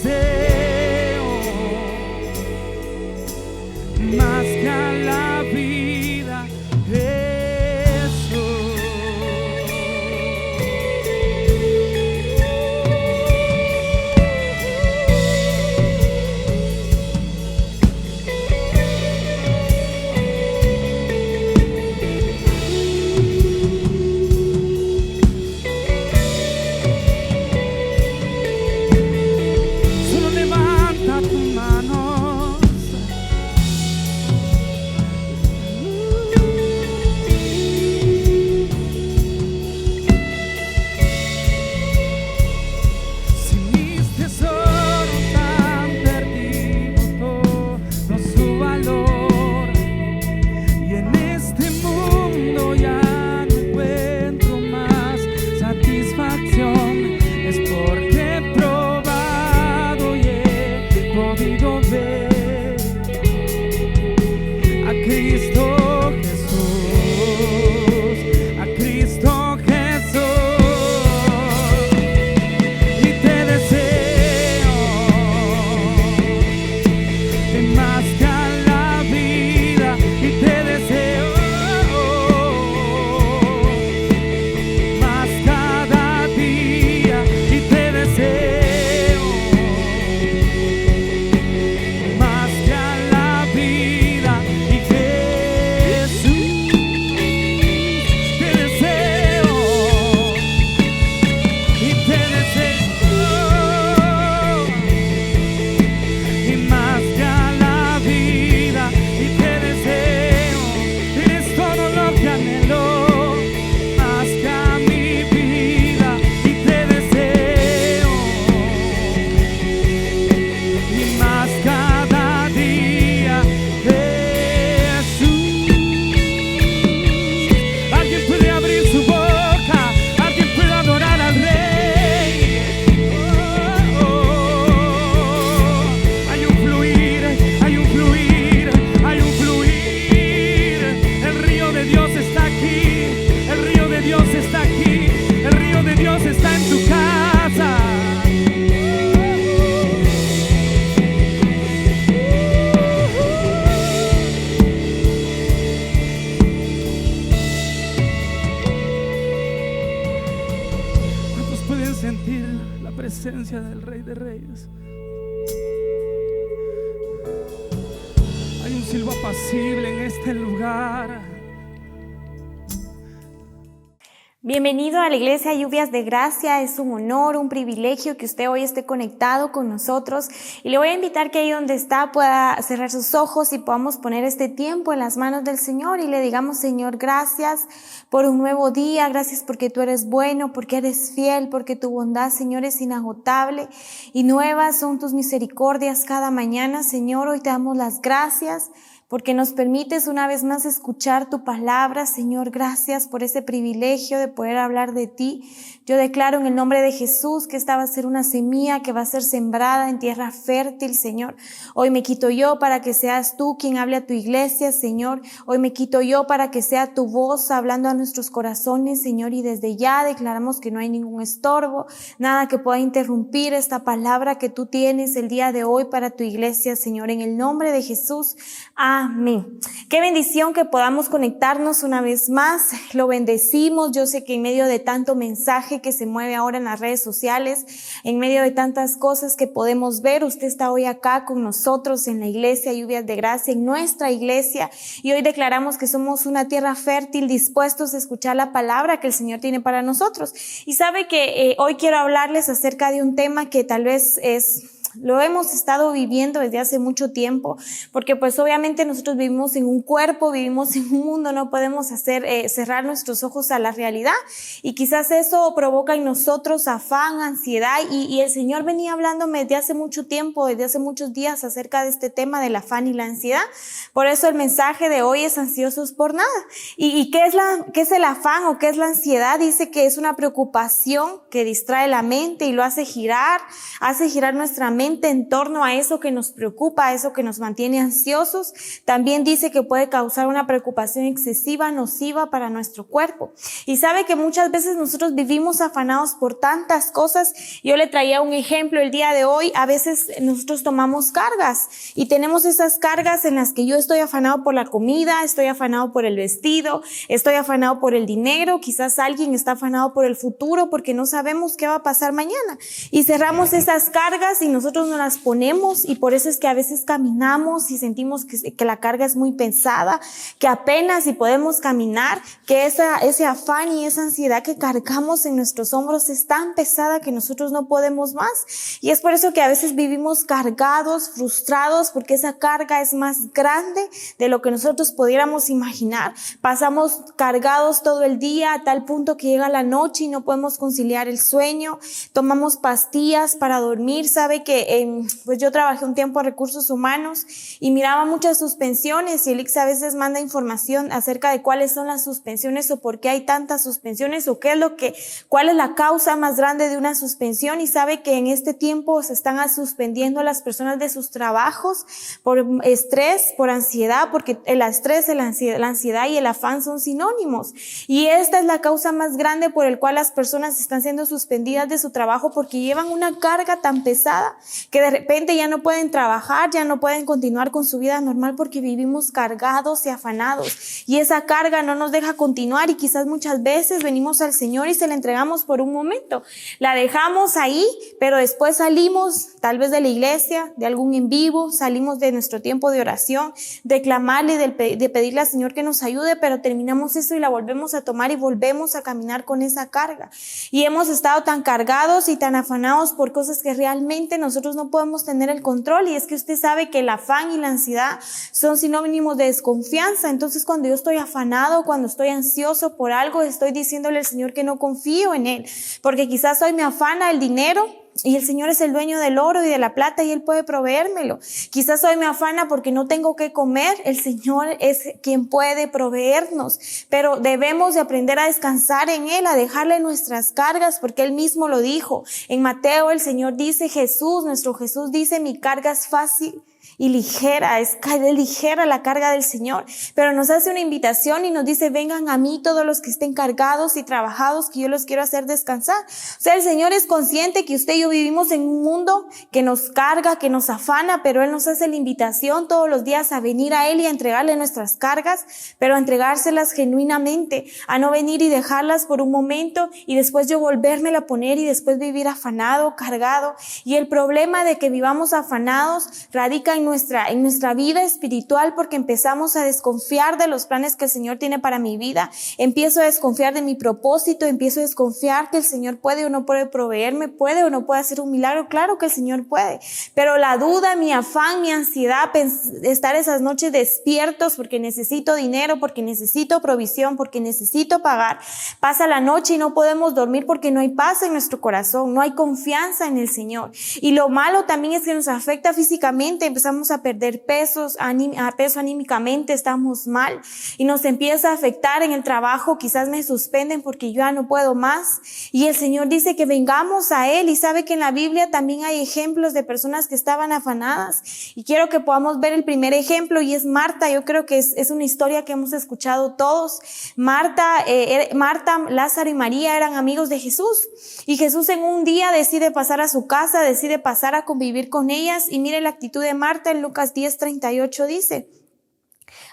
deseo más que a la vida, Jesús. Solo levanta tu mano. Si mis tesoros han perdido todo su valor y en este mundo ya no encuentro más satisfacción, es porque he probado y he podido ver a Cristo Jesús, a Cristo Jesús, y te deseo más que a la vida, y te deseo más cada día, y te deseo más que a la vida, y Jesús, te deseo, y te deseo, y más que a la vida, y te deseo, eres todo lo que anhelo, más que a mi vida, y te deseo, y más cada día, Jesús. Alguien puede abrir su boca, alguien puede adorar al Rey. Hay un fluir, hay un fluir, hay un fluir. El río de Dios está aquí, el río de Dios está aquí, el río de Dios está en tu casa. ¿Cuántos pueden sentir la presencia del Rey de Reyes? Hay un silbo apacible en este lugar. Bienvenido a la Iglesia Lluvias de Gracia. Es un honor, un privilegio que usted hoy esté conectado con nosotros, y le voy a invitar que ahí donde está pueda cerrar sus ojos y podamos poner este tiempo en las manos del Señor y le digamos: Señor, gracias por un nuevo día, gracias porque tú eres bueno, porque eres fiel, porque tu bondad, Señor, es inagotable y nuevas son tus misericordias cada mañana. Señor, hoy te damos las gracias porque nos permites una vez más escuchar tu palabra. Señor, gracias por ese privilegio de poder hablar de ti. Yo declaro en el nombre de Jesús que esta va a ser una semilla que va a ser sembrada en tierra fértil, Señor. Hoy me quito yo para que seas tú quien hable a tu iglesia, Señor. Hoy me quito yo para que sea tu voz hablando a nuestros corazones, Señor. Y desde ya declaramos que no hay ningún estorbo, nada que pueda interrumpir esta palabra que tú tienes el día de hoy para tu iglesia, Señor. En el nombre de Jesús, amén. Qué bendición que podamos conectarnos una vez más. Lo bendecimos. Yo sé que en medio de tanto mensaje que se mueve ahora en las redes sociales, en medio de tantas cosas que podemos ver, usted está hoy acá con nosotros en la Iglesia Lluvias de Gracia, en nuestra iglesia, y hoy declaramos que somos una tierra fértil, dispuestos a escuchar la palabra que el Señor tiene para nosotros. Y sabe que hoy quiero hablarles acerca de un tema que tal vez lo hemos estado viviendo desde hace mucho tiempo, porque pues obviamente nosotros vivimos en un cuerpo, vivimos en un mundo, no podemos cerrar nuestros ojos a la realidad, y quizás eso provoca en nosotros afán, ansiedad, y el Señor venía hablándome desde hace mucho tiempo, desde hace muchos días acerca de este tema del afán y la ansiedad. Por eso el mensaje de hoy es ansiosos por nada. ¿Y qué es el afán o qué es la ansiedad? Dice que es una preocupación que distrae la mente y lo hace girar nuestra mente mente en torno a eso que nos preocupa, a eso que nos mantiene ansiosos, también dice que puede causar una preocupación excesiva, nociva para nuestro cuerpo. Y sabe que muchas veces nosotros vivimos afanados por tantas cosas. Yo le traía un ejemplo el día de hoy. A veces nosotros tomamos cargas y tenemos esas cargas en las que yo estoy afanado por la comida, estoy afanado por el vestido, estoy afanado por el dinero, quizás alguien está afanado por el futuro porque no sabemos qué va a pasar mañana. Y cerramos esas cargas y nosotros nos las ponemos, y por eso es que a veces caminamos y sentimos que la carga es muy pesada, que apenas si podemos caminar, que ese afán y esa ansiedad que cargamos en nuestros hombros es tan pesada que nosotros no podemos más. Y es por eso que a veces vivimos cargados, frustrados, porque esa carga es más grande de lo que nosotros pudiéramos imaginar. Pasamos cargados todo el día a tal punto que llega la noche y no podemos conciliar el sueño. Tomamos pastillas para dormir. Sabe que pues yo trabajé un tiempo en recursos humanos y miraba muchas suspensiones, y el ICS a veces manda información acerca de cuáles son las suspensiones o por qué hay tantas suspensiones o cuál es la causa más grande de una suspensión. Y sabe que en este tiempo se están suspendiendo a las personas de sus trabajos por estrés, por ansiedad, porque el estrés, la ansiedad y el afán son sinónimos. Y esta es la causa más grande por el cual las personas están siendo suspendidas de su trabajo, porque llevan una carga tan pesada que de repente ya no pueden trabajar, ya no pueden continuar con su vida normal porque vivimos cargados y afanados. Y esa carga no nos deja continuar, y quizás muchas veces venimos al Señor y se la entregamos por un momento. La dejamos ahí, pero después salimos tal vez de la iglesia, de algún en vivo, salimos de nuestro tiempo de oración, de clamarle, de pedirle al Señor que nos ayude, pero terminamos eso y la volvemos a tomar y volvemos a caminar con esa carga. Y hemos estado tan cargados y tan afanados por cosas que realmente nosotros no podemos tener el control. Y es que usted sabe que el afán y la ansiedad son sinónimos de desconfianza. Entonces, cuando yo estoy afanado, cuando estoy ansioso por algo, estoy diciéndole al Señor que no confío en Él, porque quizás hoy me afana el dinero y el Señor es el dueño del oro y de la plata y Él puede proveérmelo. Quizás hoy me afana porque no tengo que comer. El Señor es quien puede proveernos, pero debemos de aprender a descansar en Él, a dejarle nuestras cargas, porque Él mismo lo dijo. En Mateo el Señor dice, nuestro Jesús dice, mi carga es fácil y ligera, es ligera la carga del Señor. Pero nos hace una invitación y nos dice, vengan a mí todos los que estén cargados y trabajados, que yo los quiero hacer descansar. O sea, el Señor es consciente que usted y yo vivimos en un mundo que nos carga, que nos afana, pero Él nos hace la invitación todos los días a venir a Él y a entregarle nuestras cargas, pero a entregárselas genuinamente, a no venir y dejarlas por un momento y después yo volvérmela a poner y después vivir afanado, cargado. Y el problema de que vivamos afanados radica en nuestra vida espiritual, porque empezamos a desconfiar de los planes que el Señor tiene para mi vida. Empiezo a desconfiar de mi propósito, empiezo a desconfiar que el Señor puede o no puede proveerme, puede o no puede hacer un milagro. Claro que el Señor puede, pero la duda, mi afán, mi ansiedad, estar esas noches despiertos porque necesito dinero, porque necesito provisión, porque necesito pagar, pasa la noche y no podemos dormir porque no hay paz en nuestro corazón, no hay confianza en el Señor. Y lo malo también es que nos afecta físicamente, empezamos a perder peso anímicamente, estamos mal y nos empieza a afectar en el trabajo. Quizás me suspenden porque yo ya no puedo más, y el Señor dice que vengamos a Él. Y sabe que en la Biblia también hay ejemplos de personas que estaban afanadas, y quiero que podamos ver el primer ejemplo, y es Marta. Yo creo que es una historia que hemos escuchado todos. Marta, Lázaro y María eran amigos de Jesús, y Jesús en un día decide pasar a su casa, decide pasar a convivir con ellas. Y mire la actitud de Marta. En Lucas 10:38 dice: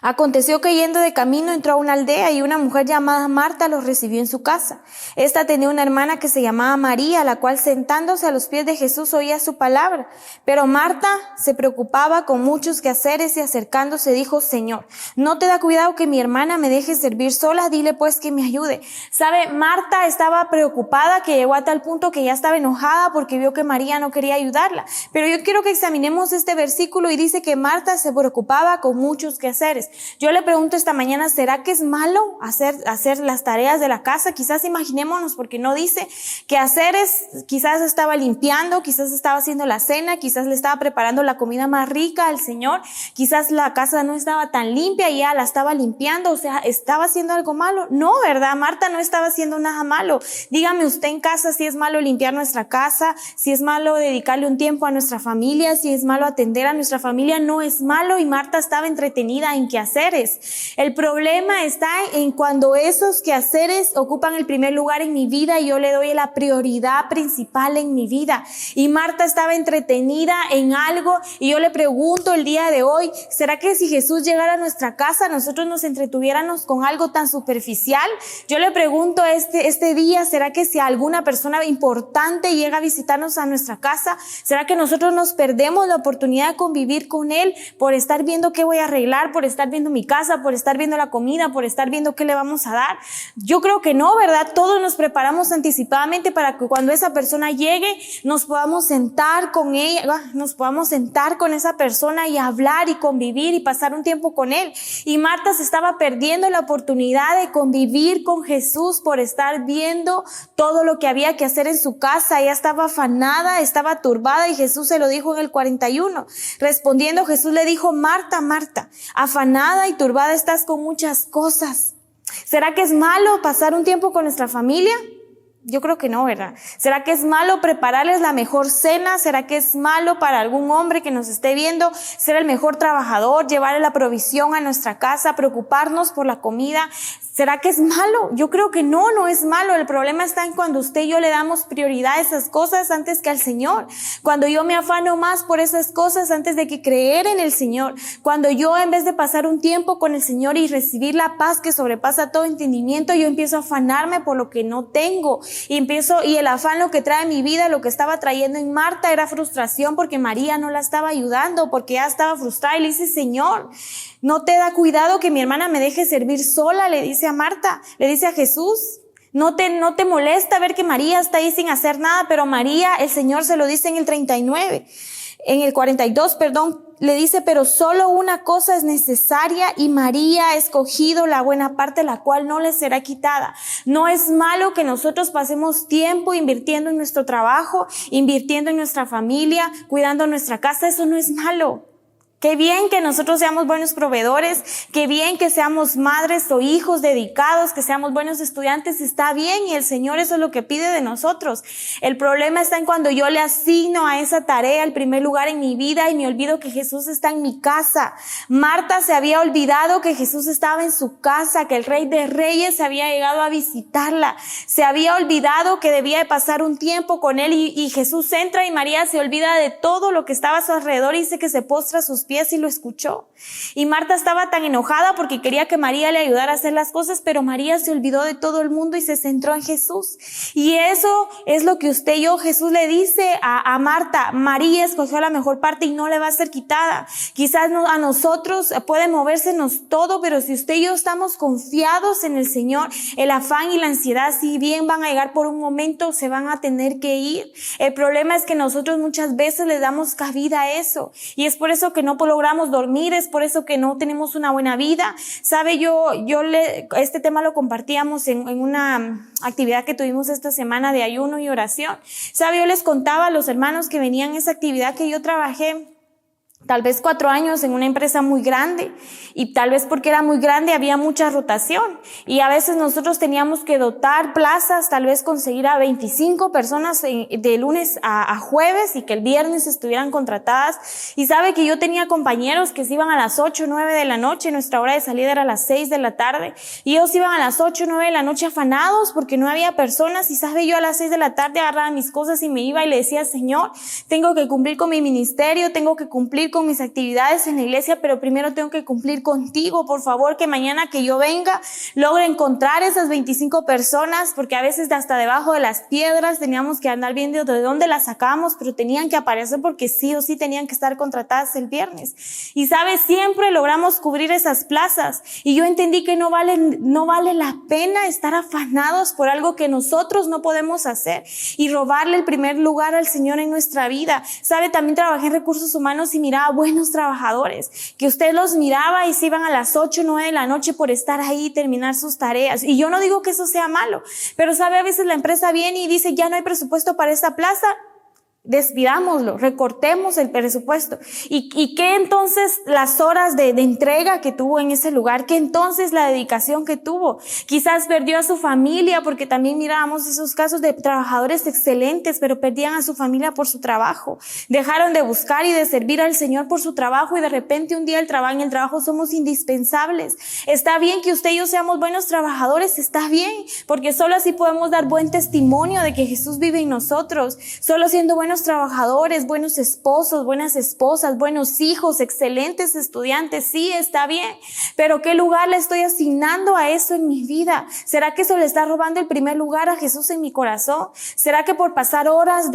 aconteció que yendo de camino entró a una aldea, y una mujer llamada Marta los recibió en su casa. Esta tenía una hermana que se llamaba María, la cual sentándose a los pies de Jesús oía su palabra. Pero Marta se preocupaba con muchos quehaceres, y acercándose dijo: Señor, ¿no te da cuidado que mi hermana me deje servir sola? Dile pues que me ayude. ¿Sabe? Marta estaba preocupada, que llegó a tal punto que ya estaba enojada porque vio que María no quería ayudarla. Pero yo quiero que examinemos este versículo, y dice que Marta se preocupaba con muchos quehaceres. quehaceres. Yo le pregunto esta mañana, ¿será que es malo hacer las tareas de la casa? Quizás imaginémonos, porque no dice quehaceres, quizás estaba limpiando, quizás estaba haciendo la cena, quizás le estaba preparando la comida más rica al Señor, quizás la casa no estaba tan limpia y ya la estaba limpiando, o sea, ¿estaba haciendo algo malo? No, ¿verdad? Marta no estaba haciendo nada malo. Dígame usted en casa si es malo limpiar nuestra casa, si es malo dedicarle un tiempo a nuestra familia, si es malo atender a nuestra familia. No es malo, y Marta estaba entretenida en quehaceres. El problema está en cuando esos quehaceres ocupan el primer lugar en mi vida y yo le doy la prioridad principal en mi vida. Y Marta estaba entretenida en algo, y yo le pregunto el día de hoy, ¿será que si Jesús llegara a nuestra casa nosotros nos entretuviéramos con algo tan superficial? Yo le pregunto este día, ¿será que si alguna persona importante llega a visitarnos a nuestra casa, será que nosotros nos perdemos la oportunidad de convivir con él por estar viendo qué voy a arreglar, por estar viendo mi casa, por estar viendo la comida, por estar viendo qué le vamos a dar? Yo creo que no, ¿verdad? Todos nos preparamos anticipadamente para que cuando esa persona llegue nos podamos sentar con ella, nos podamos sentar con esa persona y hablar y convivir y pasar un tiempo con él. Y Marta se estaba perdiendo la oportunidad de convivir con Jesús por estar viendo todo lo que había que hacer en su casa. Ella estaba afanada, estaba turbada, y Jesús se lo dijo en el 41. Respondiendo, Jesús le dijo, Marta, Marta, afanada y turbada estás con muchas cosas. ¿Será que es malo pasar un tiempo con nuestra familia? Yo creo que no, ¿verdad? ¿Será que es malo prepararles la mejor cena? ¿Será que es malo para algún hombre que nos esté viendo ser el mejor trabajador, llevarle la provisión a nuestra casa, preocuparnos por la comida? ¿Será que es malo? Yo creo que no es malo. El problema está en cuando usted y yo le damos prioridad a esas cosas antes que al Señor. Cuando yo me afano más por esas cosas antes de que creer en el Señor. Cuando yo, en vez de pasar un tiempo con el Señor y recibir la paz que sobrepasa todo entendimiento, yo empiezo a afanarme por lo que no tengo. Y el afán lo que trae mi vida, lo que estaba trayendo en Marta era frustración porque María no la estaba ayudando, porque ella estaba frustrada, y le dice, Señor, ¿no te da cuidado que mi hermana me deje servir sola? Le dice a Marta, le dice a Jesús. ¿No te molesta ver que María está ahí sin hacer nada? Pero María, el Señor se lo dice en el 42, le dice, pero solo una cosa es necesaria, y María ha escogido la buena parte, la cual no le será quitada. No es malo que nosotros pasemos tiempo invirtiendo en nuestro trabajo, invirtiendo en nuestra familia, cuidando nuestra casa. Eso no es malo. Qué bien que nosotros seamos buenos proveedores, qué bien que seamos madres o hijos dedicados, que seamos buenos estudiantes, está bien, y el Señor eso es lo que pide de nosotros. El problema está en cuando yo le asigno a esa tarea el primer lugar en mi vida y me olvido que Jesús está en mi casa. Marta se había olvidado que Jesús estaba en su casa, que el Rey de Reyes había llegado a visitarla. Se había olvidado que debía de pasar un tiempo con él, y Jesús entra y María se olvida de todo lo que estaba a su alrededor y dice que se postra a sus pies y lo escuchó. Y Marta estaba tan enojada porque quería que María le ayudara a hacer las cosas, pero María se olvidó de todo el mundo y se centró en Jesús. Y eso es lo que usted y yo, Jesús le dice a Marta, María escogió la mejor parte y no le va a ser quitada. Quizás a nosotros puede movérsenos todo, pero si usted y yo estamos confiados en el Señor, el afán y la ansiedad, si bien van a llegar por un momento, se van a tener que ir. El problema es que nosotros muchas veces le damos cabida a eso, y es por eso que no logramos dormir, es por eso que no tenemos una buena vida. Sabe, este tema lo compartíamos en una actividad que tuvimos esta semana de ayuno y oración. Sabe, yo les contaba a los hermanos que venían a esa actividad que yo trabajé tal vez 4 años en una empresa muy grande, y tal vez porque era muy grande había mucha rotación, y a veces nosotros teníamos que dotar plazas, tal vez conseguir a 25 personas de lunes a jueves, y que el viernes estuvieran contratadas. Y sabe que yo tenía compañeros que se iban a las 8 o 9 de la noche, nuestra hora de salida era a las 6 de la tarde, y ellos iban a las 8 o 9 de la noche afanados porque no había personas. Y sabe, yo a las 6 de la tarde agarraba mis cosas y me iba y le decía, Señor, tengo que cumplir con mi ministerio, tengo que cumplir con mis actividades en la iglesia, pero primero tengo que cumplir contigo. Por favor, que mañana que yo venga logre encontrar esas 25 personas, porque a veces hasta debajo de las piedras teníamos que andar viendo de dónde las sacábamos, pero tenían que aparecer porque sí o sí tenían que estar contratadas el viernes. Y sabes, siempre logramos cubrir esas plazas, y yo entendí que no vale la pena estar afanados por algo que nosotros no podemos hacer y robarle el primer lugar al Señor en nuestra vida. Sabe, también trabajé en recursos humanos y miraba miraba buenos trabajadores, que usted los miraba y se iban a las 8 o 9 de la noche por estar ahí y terminar sus tareas. Y yo no digo que eso sea malo, pero sabe, a veces la empresa viene y dice, ya no hay presupuesto para esta plaza, despidámoslo, recortemos el presupuesto. ¿Y qué entonces las horas de entrega que tuvo en ese lugar? ¿Qué entonces la dedicación que tuvo? Quizás perdió a su familia, porque también mirábamos esos casos de trabajadores excelentes, pero perdían a su familia por su trabajo. Dejaron de buscar y de servir al Señor por su trabajo y de repente un día en el trabajo somos indispensables. Está bien que usted y yo seamos buenos trabajadores, está bien, porque solo así podemos dar buen testimonio de que Jesús vive en nosotros. Solo siendo buenos trabajadores, buenos esposos, buenas esposas, buenos hijos, excelentes estudiantes, sí, está bien, pero ¿qué lugar le estoy asignando a eso en mi vida? ¿Será que eso le está robando el primer lugar a Jesús en mi corazón? ¿Será que por pasar horas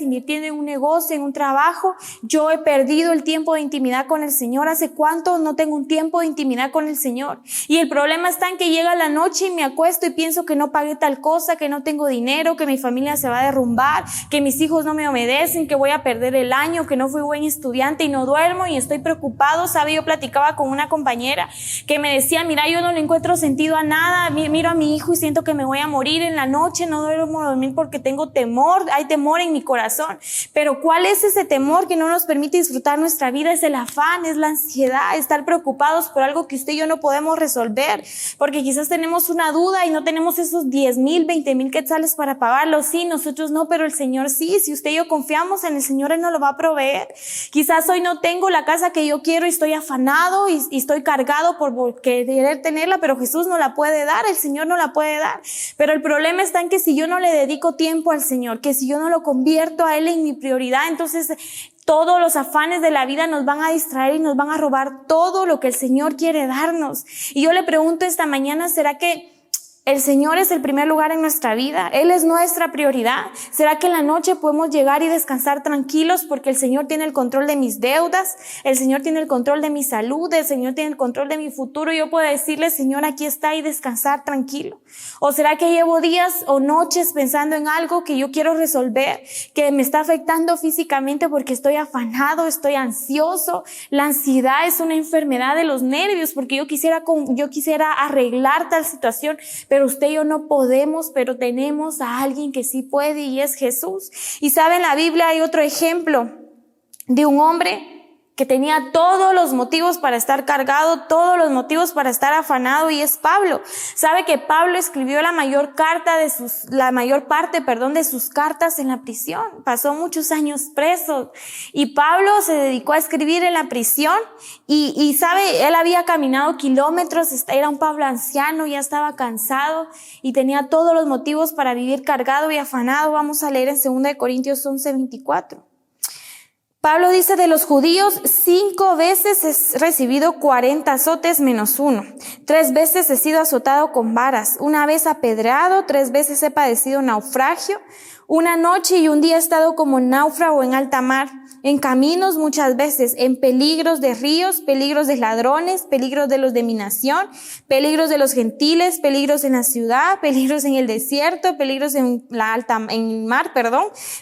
invirtiendo en un negocio, en un trabajo, yo he perdido el tiempo de intimidad con el Señor? ¿Hace cuánto no tengo un tiempo de intimidad con el Señor? Y el problema está en que llega la noche y me acuesto y pienso que no pagué tal cosa, que no tengo dinero, que mi familia se va a derrumbar, que mis hijos no me obedecen, que voy a perder el año, que no fui buen estudiante y no duermo y estoy preocupado. ¿Sabe? Yo platicaba con una compañera que me decía, mira, yo no le encuentro sentido a nada, miro a mi hijo y siento que me voy a morir en la noche, no duermo dormir porque tengo temor, hay temor en mi corazón. Pero ¿cuál es ese temor que no nos permite disfrutar nuestra vida? Es el afán, es la ansiedad, estar preocupados por algo que usted y yo no podemos resolver, porque quizás tenemos una duda y no tenemos esos 10,000, 20,000 quetzales para pagarlo. Sí, nosotros no, pero el Señor sí. Si usted y yo confiamos en el Señor, Él nos lo va a proveer. Quizás hoy no tengo la casa que yo quiero y estoy afanado y estoy cargado por querer tenerla, pero Jesús no la puede dar, el Señor no la puede dar. Pero el problema está en que si yo no le dedico tiempo al Señor, que si yo no lo convierto a Él en mi prioridad, entonces todos los afanes de la vida nos van a distraer y nos van a robar todo lo que el Señor quiere darnos. Y yo le pregunto esta mañana, ¿será que el Señor es el primer lugar en nuestra vida? Él es nuestra prioridad. ¿Será que en la noche podemos llegar y descansar tranquilos porque el Señor tiene el control de mis deudas? El Señor tiene el control de mi salud, el Señor tiene el control de mi futuro y yo puedo decirle, Señor, aquí está, y descansar tranquilo. ¿O será que llevo días o noches pensando en algo que yo quiero resolver, que me está afectando físicamente porque estoy afanado, estoy ansioso? La ansiedad es una enfermedad de los nervios, porque yo quisiera arreglar tal situación, pero usted y yo no podemos, pero tenemos a alguien que sí puede, y es Jesús. Y sabe, en la Biblia hay otro ejemplo de un hombre que tenía todos los motivos para estar cargado, todos los motivos para estar afanado, y es Pablo. Sabe que Pablo escribió la mayor parte de sus cartas en la prisión. Pasó muchos años preso y Pablo se dedicó a escribir en la prisión y sabe, él había caminado kilómetros, era un Pablo anciano, ya estaba cansado y tenía todos los motivos para vivir cargado y afanado. Vamos a leer en 2 Corintios 11:24. Pablo dice, de los judíos 5 veces he recibido 40 azotes menos 1. 3 veces he sido azotado con varas, 1 vez apedreado, 3 veces he padecido naufragio. 1 noche y 1 día he estado como náufrago en alta mar, en caminos muchas veces, en peligros de ríos, peligros de ladrones, peligros de los de mi nación, peligros de los gentiles, peligros en la ciudad, peligros en el desierto, peligros en mar,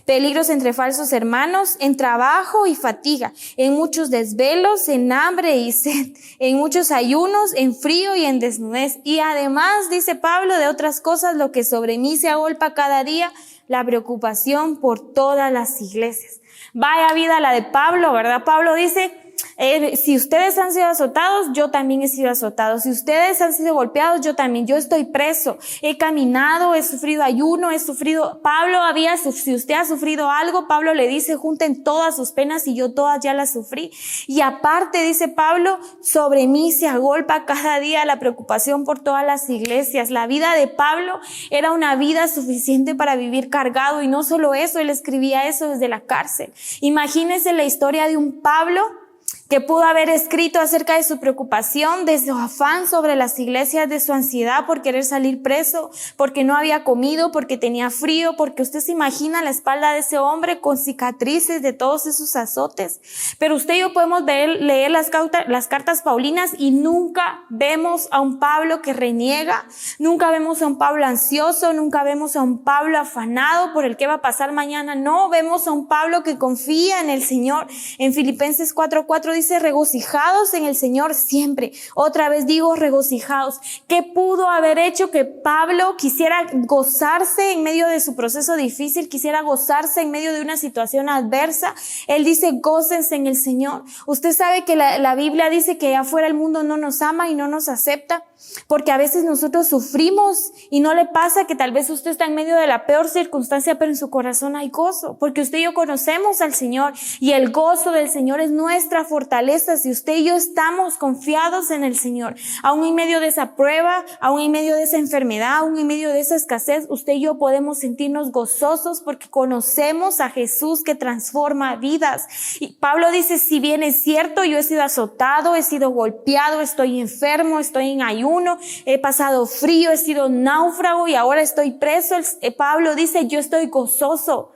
peligros entre falsos hermanos, en trabajo y fatiga, en muchos desvelos, en hambre y sed, en muchos ayunos, en frío y en desnudez. Y además, dice Pablo, de otras cosas, lo que sobre mí se agolpa cada día, la preocupación por todas las iglesias. Vaya vida la de Pablo, ¿verdad? Pablo dice, si ustedes han sido azotados, yo también he sido azotado. Si ustedes han sido golpeados, yo también. Yo estoy preso, he caminado, he sufrido ayuno, si usted ha sufrido algo, Pablo le dice, junten todas sus penas y yo todas ya las sufrí. Y aparte, dice Pablo, sobre mí se agolpa cada día la preocupación por todas las iglesias. La vida de Pablo era una vida suficiente para vivir cargado, y no solo eso, él escribía eso desde la cárcel. Imagínense la historia de un Pablo que pudo haber escrito acerca de su preocupación, de su afán sobre las iglesias, de su ansiedad por querer salir preso, porque no había comido, porque tenía frío, porque usted se imagina la espalda de ese hombre con cicatrices de todos esos azotes. Pero usted y yo podemos leer las cartas paulinas y nunca vemos a un Pablo que reniega, nunca vemos a un Pablo ansioso, nunca vemos a un Pablo afanado por el que va a pasar mañana. No, vemos a un Pablo que confía en el Señor. En Filipenses 4:4 dice, regocijados en el Señor siempre. Otra vez digo, regocijados. ¿Qué pudo haber hecho que Pablo quisiera gozarse en medio de su proceso difícil, quisiera gozarse en medio de una situación adversa? Él dice, gócense en el Señor. Usted sabe que la Biblia dice que afuera el mundo no nos ama y no nos acepta, porque a veces nosotros sufrimos y no le pasa que tal vez usted está en medio de la peor circunstancia, pero en su corazón hay gozo, porque usted y yo conocemos al Señor y el gozo del Señor es nuestra fortaleza. Si usted y yo estamos confiados en el Señor, aún en medio de esa prueba, aún en medio de esa enfermedad, aún en medio de esa escasez, usted y yo podemos sentirnos gozosos porque conocemos a Jesús que transforma vidas. Y Pablo dice, si bien es cierto, yo he sido azotado, he sido golpeado, estoy enfermo, estoy en ayuno, he pasado frío, he sido náufrago y ahora estoy preso. Pablo dice, yo estoy gozoso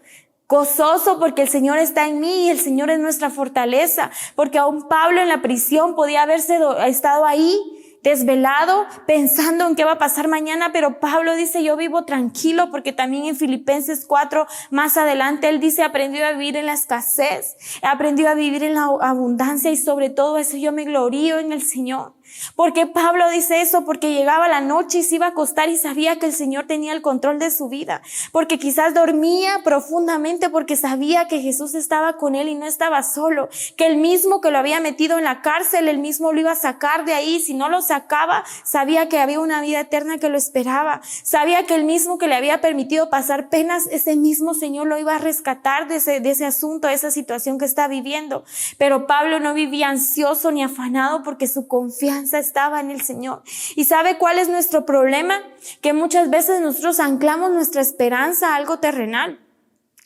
porque el Señor está en mí y el Señor es nuestra fortaleza. Porque aún Pablo en la prisión podía haberse estado ahí desvelado pensando en qué va a pasar mañana, pero Pablo dice, yo vivo tranquilo, porque también en Filipenses 4 más adelante él dice, aprendió a vivir en la escasez, aprendió a vivir en la abundancia y sobre todo eso yo me glorío en el Señor. ¿Por qué Pablo dice eso? Porque llegaba la noche y se iba a acostar y sabía que el Señor tenía el control de su vida, porque quizás dormía profundamente porque sabía que Jesús estaba con él y no estaba solo, que el mismo que lo había metido en la cárcel, el mismo lo iba a sacar de ahí. Si no lo sacaba, sabía que había una vida eterna que lo esperaba, sabía que el mismo que le había permitido pasar penas, ese mismo Señor lo iba a rescatar de ese asunto, de esa situación que está viviendo. Pero Pablo no vivía ansioso ni afanado porque su confianza estaba en el Señor. ¿Y sabe cuál es nuestro problema? Que muchas veces nosotros anclamos nuestra esperanza a algo terrenal.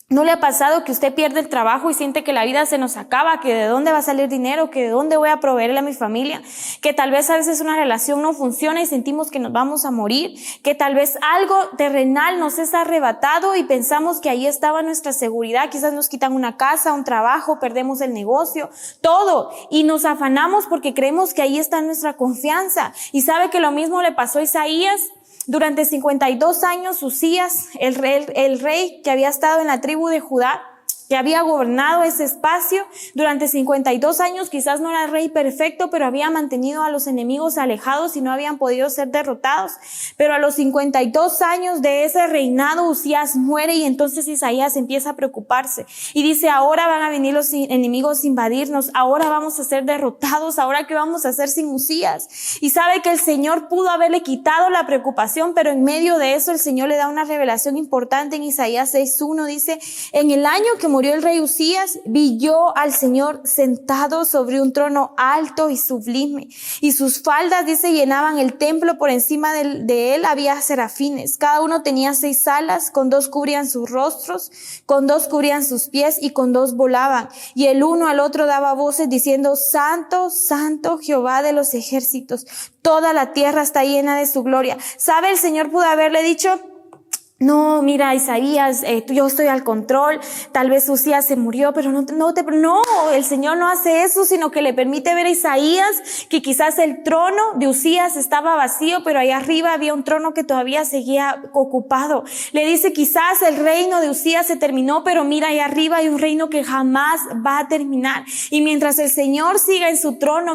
¿No le ha pasado que usted pierde el trabajo y siente que la vida se nos acaba, que de dónde va a salir dinero, que de dónde voy a proveerle a mi familia, que tal vez a veces una relación no funciona y sentimos que nos vamos a morir, que tal vez algo terrenal nos es arrebatado y pensamos que ahí estaba nuestra seguridad? Quizás nos quitan una casa, un trabajo, perdemos el negocio, todo, y nos afanamos porque creemos que ahí está nuestra confianza. Y sabe que lo mismo le pasó a Isaías. Durante 52 años, Usías, el rey que había estado en la tribu de Judá, que había gobernado ese espacio durante 52 años, quizás no era el rey perfecto, pero había mantenido a los enemigos alejados y no habían podido ser derrotados. Pero a los 52 años de ese reinado, Usías muere y entonces Isaías empieza a preocuparse y dice, ahora van a venir los enemigos a invadirnos, ahora vamos a ser derrotados, ahora qué vamos a hacer sin Usías. Y sabe que el Señor pudo haberle quitado la preocupación, pero en medio de eso el Señor le da una revelación importante. En Isaías 6:1 dice, en el año que murió el rey Usías, vi yo al Señor sentado sobre un trono alto y sublime, y sus faldas, dice, llenaban el templo. Por encima de él había serafines, cada uno tenía 6 alas, con 2 cubrían sus rostros, con 2 cubrían sus pies y con 2 volaban, y el uno al otro daba voces diciendo, Santo, Santo, Jehová de los ejércitos, toda la tierra está llena de su gloria. ¿Sabe? El Señor pudo haberle dicho, no, mira, Isaías, yo estoy al control, tal vez Usías se murió, pero no, el Señor no hace eso, sino que le permite ver a Isaías que quizás el trono de Usías estaba vacío, pero ahí arriba había un trono que todavía seguía ocupado. Le dice, quizás el reino de Usías se terminó, pero mira, ahí arriba hay un reino que jamás va a terminar. Y mientras el Señor siga en su trono,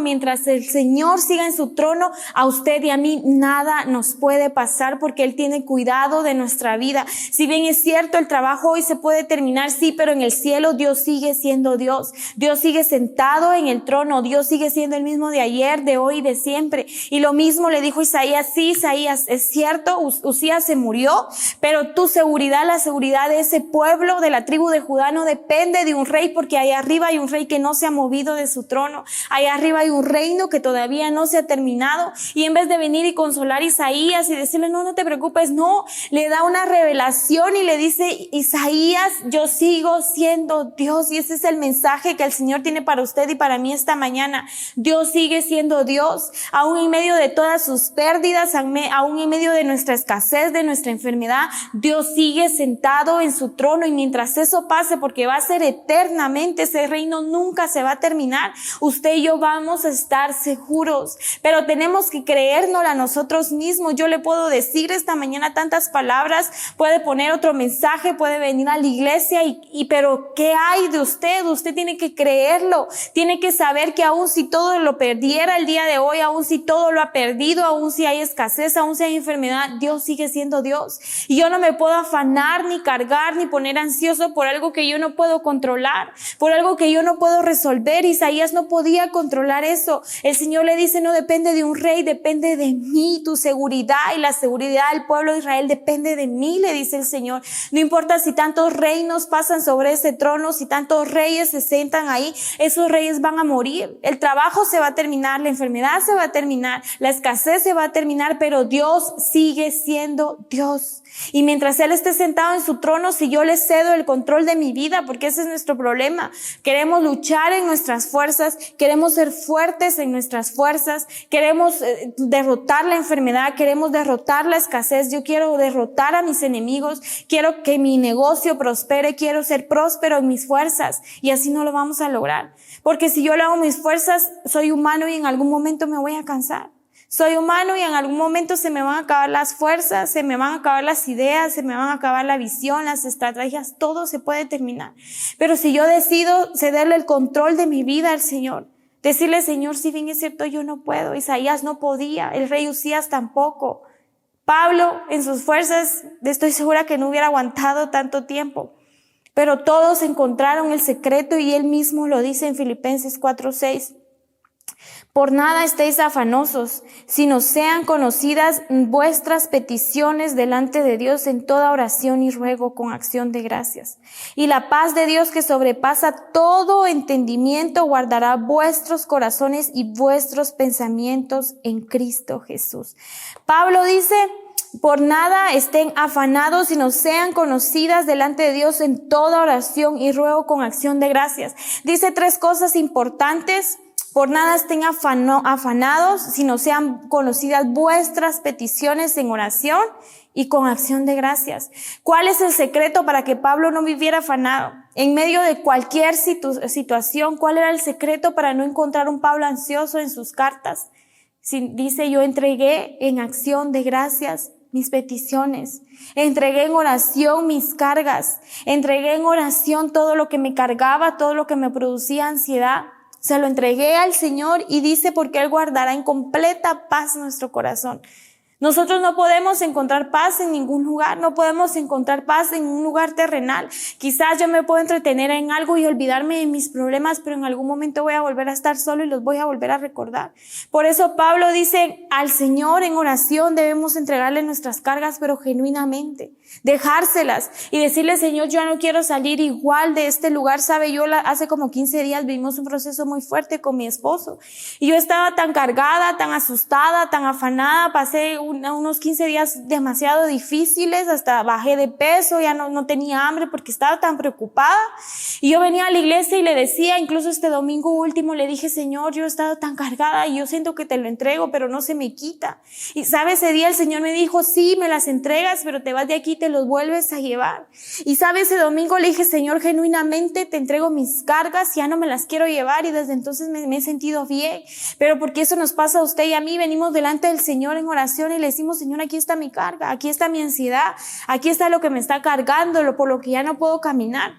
a usted y a mí nada nos puede pasar, porque Él tiene cuidado de nuestra vida. Si bien es cierto, el trabajo hoy se puede terminar, sí, pero en el cielo Dios sigue siendo Dios. Dios sigue sentado en el trono. Dios sigue siendo el mismo de ayer, de hoy y de siempre. Y lo mismo le dijo Isaías, sí, Isaías, es cierto, Usías se murió, pero tu seguridad, la seguridad de ese pueblo, de la tribu de Judá, no depende de un rey, porque ahí arriba hay un rey que no se ha movido de su trono. Ahí arriba hay un reino que todavía no se ha terminado. Y en vez de venir y consolar a Isaías y decirle, no te preocupes, no, le da una revelación y le dice, Isaías, yo sigo siendo Dios. Y ese es el mensaje que el Señor tiene para usted y para mí esta mañana. Dios sigue siendo Dios, aún en medio de todas sus pérdidas, aún en medio de nuestra escasez, de nuestra enfermedad. Dios sigue sentado en su trono, y mientras eso pase, porque va a ser eternamente, ese reino nunca se va a terminar, usted y yo vamos a estar seguros. Pero tenemos que creérnosla a nosotros mismos. Yo le puedo decir esta mañana tantas palabras, puede poner otro mensaje, puede venir a la iglesia, pero ¿qué hay de usted? Usted tiene que creerlo, tiene que saber que aun si todo lo perdiera el día de hoy, aun si todo lo ha perdido, aun si hay escasez, aun si hay enfermedad, Dios sigue siendo Dios. Y yo no me puedo afanar, ni cargar, ni poner ansioso por algo que yo no puedo controlar, por algo que yo no puedo resolver. Isaías no podía controlar eso. El Señor le dice, no depende de un rey, depende de mí. Tu seguridad y la seguridad del pueblo de Israel depende de mí, le dice el Señor. No importa si tantos reinos pasan sobre ese trono, si tantos reyes se sientan ahí, esos reyes van a morir. El trabajo se va a terminar, la enfermedad se va a terminar, la escasez se va a terminar, pero Dios sigue siendo Dios. Y mientras Él esté sentado en su trono, si yo le cedo el control de mi vida, porque ese es nuestro problema, queremos luchar en nuestras fuerzas, queremos ser fuertes en nuestras fuerzas, queremos derrotar la enfermedad, queremos derrotar la escasez, yo quiero derrotar a mis enemigos, quiero que mi negocio prospere, quiero ser próspero en mis fuerzas, y así no lo vamos a lograr. Porque si yo le hago mis fuerzas, soy humano y en algún momento me voy a cansar. Soy humano y en algún momento se me van a acabar las fuerzas, se me van a acabar las ideas, se me van a acabar la visión, las estrategias, todo se puede terminar. Pero si yo decido cederle el control de mi vida al Señor, decirle, Señor, si bien es cierto, yo no puedo. Isaías no podía, el rey Usías tampoco. Pablo, en sus fuerzas, estoy segura que no hubiera aguantado tanto tiempo. Pero todos encontraron el secreto y él mismo lo dice en Filipenses 4:6. Por nada estéis afanosos, sino sean conocidas vuestras peticiones delante de Dios en toda oración y ruego con acción de gracias. Y la paz de Dios, que sobrepasa todo entendimiento, guardará vuestros corazones y vuestros pensamientos en Cristo Jesús. Pablo dice, por nada estén afanados, sino sean conocidas delante de Dios en toda oración y ruego con acción de gracias. Dice 3 cosas importantes. Por nada estén afanados, sino sean conocidas vuestras peticiones en oración y con acción de gracias. ¿Cuál es el secreto para que Pablo no viviera afanado? En medio de cualquier situación, ¿cuál era el secreto para no encontrar un Pablo ansioso en sus cartas? Dice, yo entregué en acción de gracias mis peticiones, entregué en oración mis cargas, entregué en oración todo lo que me cargaba, todo lo que me producía ansiedad. Se lo entregué al Señor y dice, porque Él guardará en completa paz nuestro corazón. Nosotros no podemos encontrar paz en ningún lugar, no podemos encontrar paz en un lugar terrenal. Quizás yo me puedo entretener en algo y olvidarme de mis problemas, pero en algún momento voy a volver a estar solo y los voy a volver a recordar. Por eso Pablo dice, al Señor en oración debemos entregarle nuestras cargas, pero genuinamente, dejárselas y decirle, Señor, yo no quiero salir igual de este lugar. Sabe, hace como 15 días vivimos un proceso muy fuerte con mi esposo y yo estaba tan cargada, tan asustada, tan afanada, pasé unos 15 días demasiado difíciles, hasta bajé de peso, ya no tenía hambre porque estaba tan preocupada. Y yo venía a la iglesia y le decía, incluso este domingo último, le dije, Señor, yo he estado tan cargada y yo siento que te lo entrego, pero no se me quita. Y sabe, ese día el Señor me dijo, sí, me las entregas, pero te vas de aquí y te los vuelves a llevar. Y sabe, ese domingo le dije, Señor, genuinamente te entrego mis cargas, ya no me las quiero llevar, y desde entonces me he sentido bien. Pero porque eso nos pasa a usted y a mí, venimos delante del Señor en oración y le decimos, Señor, aquí está mi carga, aquí está mi ansiedad, aquí está lo que me está cargando, por lo que ya no puedo caminar.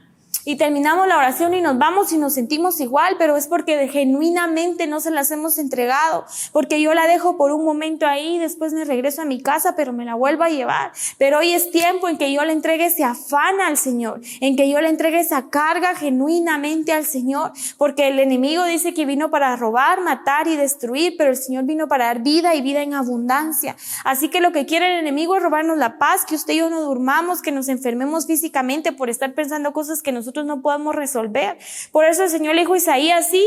Y terminamos la oración y nos vamos y nos sentimos igual, pero es porque genuinamente no se las hemos entregado, porque yo la dejo por un momento ahí, después me regreso a mi casa, pero me la vuelvo a llevar. Pero hoy es tiempo en que yo le entregue ese afán al Señor, en que yo le entregue esa carga genuinamente al Señor, porque el enemigo dice que vino para robar, matar y destruir, pero el Señor vino para dar vida y vida en abundancia. Así que lo que quiere el enemigo es robarnos la paz, que usted y yo no durmamos, que nos enfermemos físicamente por estar pensando cosas que nosotros no podemos resolver. Por eso el Señor le dijo a Isaías, sí,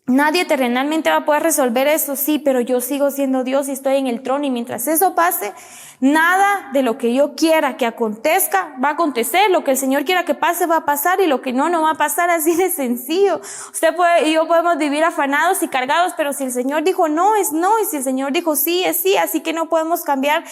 Nadie terrenalmente va a poder resolver eso, sí, pero yo sigo siendo Dios y estoy en el trono, y mientras eso pase, nada de lo que yo quiera que acontezca va a acontecer. Lo que el Señor quiera que pase va a pasar, y lo que no va a pasar. Así de sencillo. Usted y yo podemos vivir afanados y cargados, pero si el Señor dijo no, es no, y si el Señor dijo sí, es sí. Así que no podemos cambiar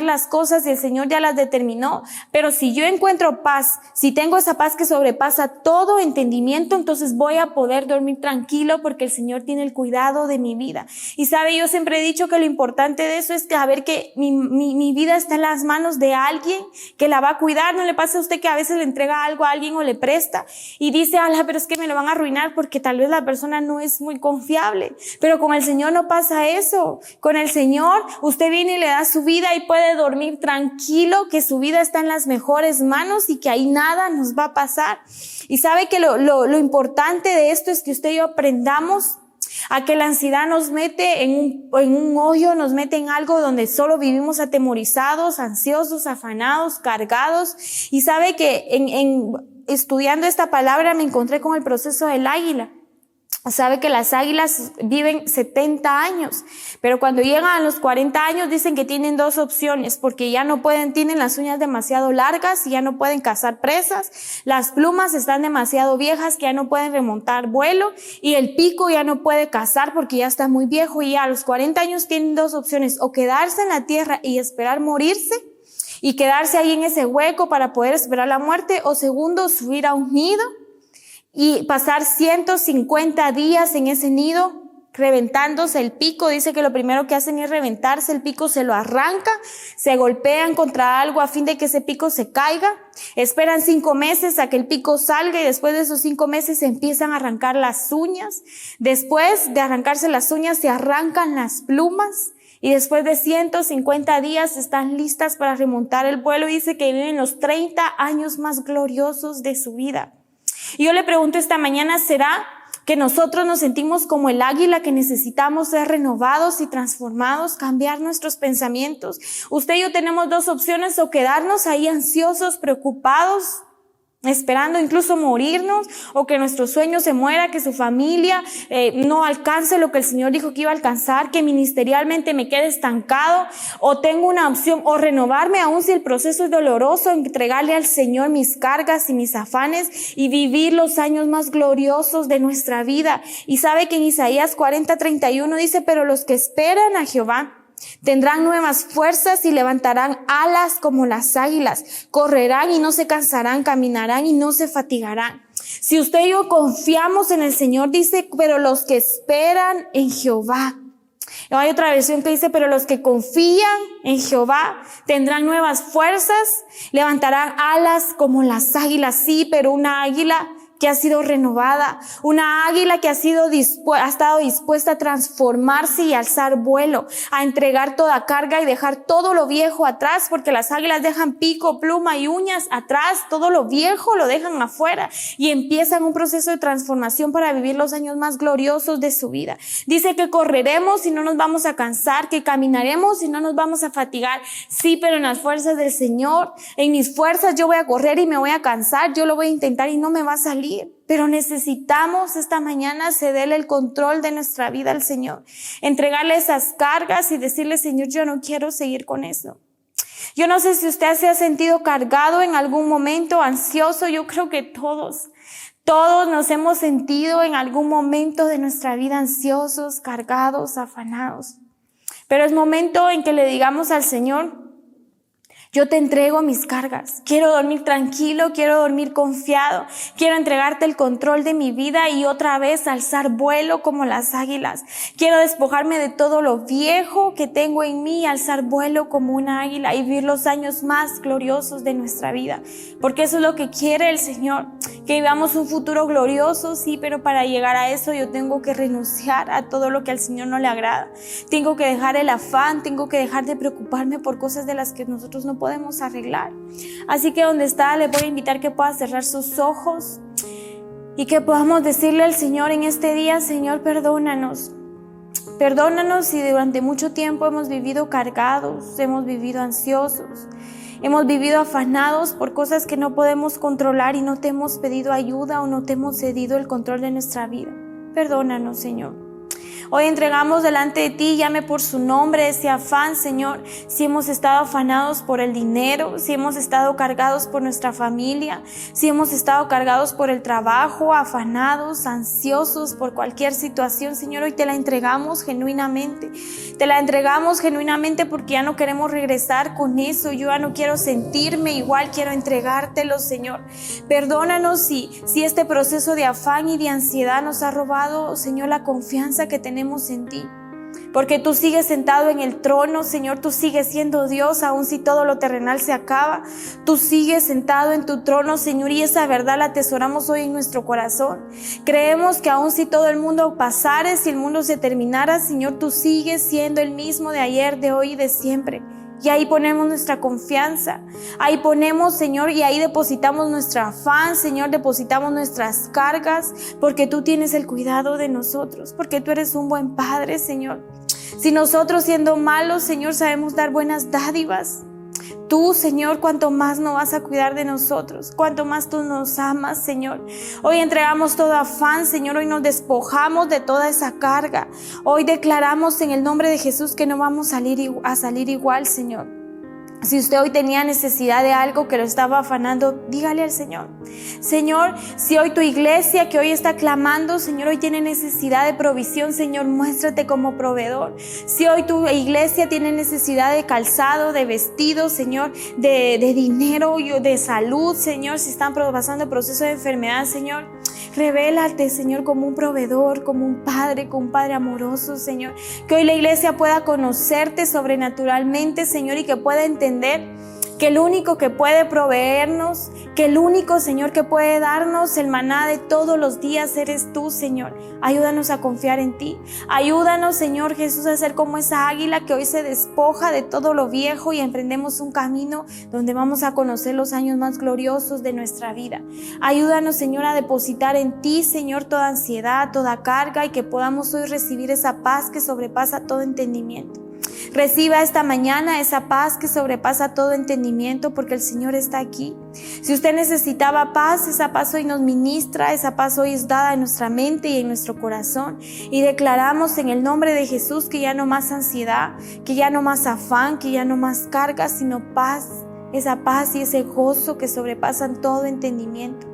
las cosas, y el Señor ya las determinó. Pero si yo encuentro paz, si tengo esa paz que sobrepasa todo entendimiento, entonces voy a poder dormir tranquilo, porque el Señor tiene el cuidado de mi vida. Y sabe, yo siempre he dicho que lo importante de eso es saber que mi vida está en las manos de alguien que la va a cuidar. No le pasa a usted que a veces le entrega algo a alguien o le presta y dice, pero es que me lo van a arruinar porque tal vez la persona no es muy confiable. Pero con el Señor no pasa eso. Con el Señor usted viene y le da su vida y puede dormir tranquilo, que su vida está en las mejores manos y que ahí nada nos va a pasar. Y sabe que lo importante de esto es que usted y yo aprendamos a que la ansiedad nos mete en un hoyo, nos mete en algo donde solo vivimos atemorizados, ansiosos, afanados, cargados. Y sabe que estudiando esta palabra me encontré con el proceso del águila. Sabe que las águilas viven 70 años, pero cuando llegan a los 40 años dicen que tienen dos opciones, porque ya no tienen las uñas demasiado largas y ya no pueden cazar presas, las plumas están demasiado viejas que ya no pueden remontar vuelo, y el pico ya no puede cazar porque ya está muy viejo. Y a los 40 años tienen dos opciones: o quedarse en la tierra y esperar morirse y quedarse ahí en ese hueco para poder esperar la muerte, o segundo, subir a un nido y pasar 150 días en ese nido, reventándose el pico. Dice que lo primero que hacen es reventarse el pico, se lo arrancan, se golpean contra algo a fin de que ese pico se caiga. Esperan 5 meses a que el pico salga, y después de esos 5 meses se empiezan a arrancar las uñas. Después de arrancarse las uñas se arrancan las plumas. Y después de 150 días están listas para remontar el vuelo. Dice que viven los 30 años más gloriosos de su vida. Y yo le pregunto esta mañana, ¿será que nosotros nos sentimos como el águila, que necesitamos ser renovados y transformados, cambiar nuestros pensamientos? Usted y yo tenemos dos opciones: o quedarnos ahí ansiosos, preocupados, esperando incluso morirnos, o que nuestro sueño se muera, que su familia no alcance lo que el Señor dijo que iba a alcanzar, que ministerialmente me quede estancado. O tengo una opción: o renovarme aún si el proceso es doloroso, entregarle al Señor mis cargas y mis afanes y vivir los años más gloriosos de nuestra vida. Y sabe que en Isaías 40:31 dice, pero los que esperan a Jehová tendrán nuevas fuerzas y levantarán alas como las águilas, correrán y no se cansarán, caminarán y no se fatigarán. Si usted y yo confiamos en el Señor, dice, pero los que esperan en Jehová. Hay otra versión que dice, pero los que confían en Jehová tendrán nuevas fuerzas, levantarán alas como las águilas. Sí, pero una águila que ha sido renovada, una águila que ha estado dispuesta a transformarse y alzar vuelo, a entregar toda carga y dejar todo lo viejo atrás, porque las águilas dejan pico, pluma y uñas atrás, todo lo viejo lo dejan afuera y empiezan un proceso de transformación para vivir los años más gloriosos de su vida. Dice que correremos y no nos vamos a cansar, que caminaremos y no nos vamos a fatigar. Sí, pero en las fuerzas del Señor, en mis fuerzas yo voy a correr y me voy a cansar, yo lo voy a intentar y no me va a salir. Pero necesitamos esta mañana cederle el control de nuestra vida al Señor, entregarle esas cargas y decirle, Señor, yo no quiero seguir con eso. Yo no sé si usted se ha sentido cargado en algún momento, ansioso. Yo creo que todos nos hemos sentido en algún momento de nuestra vida ansiosos, cargados, afanados. Pero es momento en que le digamos al Señor, yo te entrego mis cargas, quiero dormir tranquilo, quiero dormir confiado, quiero entregarte el control de mi vida y otra vez alzar vuelo como las águilas. Quiero despojarme de todo lo viejo que tengo en mí y alzar vuelo como una águila y vivir los años más gloriosos de nuestra vida. Porque eso es lo que quiere el Señor, que vivamos un futuro glorioso, sí, pero para llegar a eso yo tengo que renunciar a todo lo que al Señor no le agrada. Tengo que dejar el afán, tengo que dejar de preocuparme por cosas de las que nosotros no podemos arreglar. Así que donde está, le voy a invitar que pueda cerrar sus ojos y que podamos decirle al Señor en este día, Señor, perdónanos. Perdónanos si durante mucho tiempo hemos vivido cargados, hemos vivido ansiosos, hemos vivido afanados por cosas que no podemos controlar y no te hemos pedido ayuda o no te hemos cedido el control de nuestra vida. Perdónanos, Señor. Hoy entregamos delante de ti, llame por su nombre, ese afán, Señor. Si hemos estado afanados por el dinero, si hemos estado cargados por nuestra familia, si hemos estado cargados por el trabajo, afanados, ansiosos por cualquier situación, Señor, hoy te la entregamos genuinamente. Te la entregamos genuinamente porque ya no queremos regresar con eso. Yo ya no quiero sentirme igual, quiero entregártelo, Señor. Perdónanos si este proceso de afán y de ansiedad nos ha robado, Señor, la confianza que tenemos en ti, porque tú sigues sentado en el trono, Señor. Tú sigues siendo Dios, aun si todo lo terrenal se acaba. Tú sigues sentado en tu trono, Señor, y esa verdad la atesoramos hoy en nuestro corazón. Creemos que aun si todo el mundo pasara, si el mundo se terminara, Señor, tú sigues siendo el mismo de ayer, de hoy y de siempre. Y ahí ponemos nuestra confianza, ahí ponemos, Señor, y ahí depositamos nuestro afán, Señor, depositamos nuestras cargas, porque tú tienes el cuidado de nosotros, porque tú eres un buen Padre, Señor. Si nosotros siendo malos, Señor, sabemos dar buenas dádivas, tú, Señor, cuanto más no vas a cuidar de nosotros, cuanto más tú nos amas, Señor. Hoy entregamos todo afán, Señor, hoy nos despojamos de toda esa carga. Hoy declaramos en el nombre de Jesús que no vamos a salir igual, Señor. Si usted hoy tenía necesidad de algo que lo estaba afanando, dígale al Señor. Señor, si hoy tu iglesia que hoy está clamando, Señor, hoy tiene necesidad de provisión, Señor, muéstrate como proveedor. Si hoy tu iglesia tiene necesidad de calzado, de vestido, Señor, de dinero, de salud, Señor, si están pasando el proceso de enfermedad, Señor, revélate, Señor, como un proveedor, como un Padre amoroso, Señor. Que hoy la iglesia pueda conocerte sobrenaturalmente, Señor, y que pueda entender que el único que puede proveernos, que el único, Señor, que puede darnos el maná de todos los días eres tú, Señor. Ayúdanos a confiar en ti. Ayúdanos, Señor Jesús, a ser como esa águila que hoy se despoja de todo lo viejo y emprendemos un camino donde vamos a conocer los años más gloriosos de nuestra vida. Ayúdanos, Señor, a depositar en ti, Señor, toda ansiedad, toda carga, y que podamos hoy recibir esa paz que sobrepasa todo entendimiento. Reciba esta mañana esa paz que sobrepasa todo entendimiento, porque el Señor está aquí. Si usted necesitaba paz, esa paz hoy nos ministra, esa paz hoy es dada en nuestra mente y en nuestro corazón. Y declaramos en el nombre de Jesús que ya no más ansiedad, que ya no más afán, que ya no más carga, sino paz. Esa paz y ese gozo que sobrepasan todo entendimiento.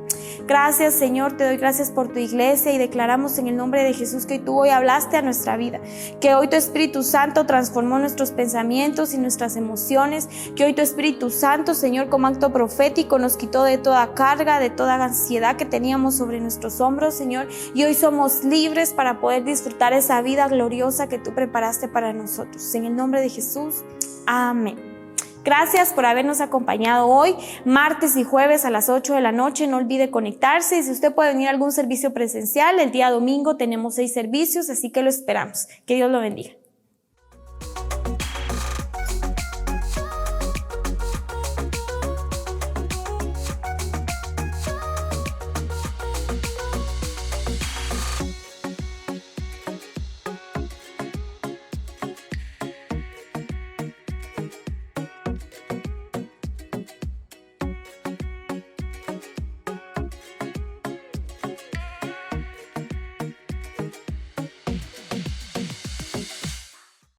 Gracias, Señor, te doy gracias por tu iglesia y declaramos en el nombre de Jesús que tú hoy hablaste a nuestra vida, que hoy tu Espíritu Santo transformó nuestros pensamientos y nuestras emociones, que hoy tu Espíritu Santo, Señor, como acto profético nos quitó de toda carga, de toda ansiedad que teníamos sobre nuestros hombros, Señor, y hoy somos libres para poder disfrutar esa vida gloriosa que tú preparaste para nosotros. En el nombre de Jesús, amén. Gracias por habernos acompañado hoy, martes y jueves a las 8 de la noche. No olvide conectarse, y si usted puede venir a algún servicio presencial, el día domingo tenemos 6 servicios, así que lo esperamos. Que Dios lo bendiga.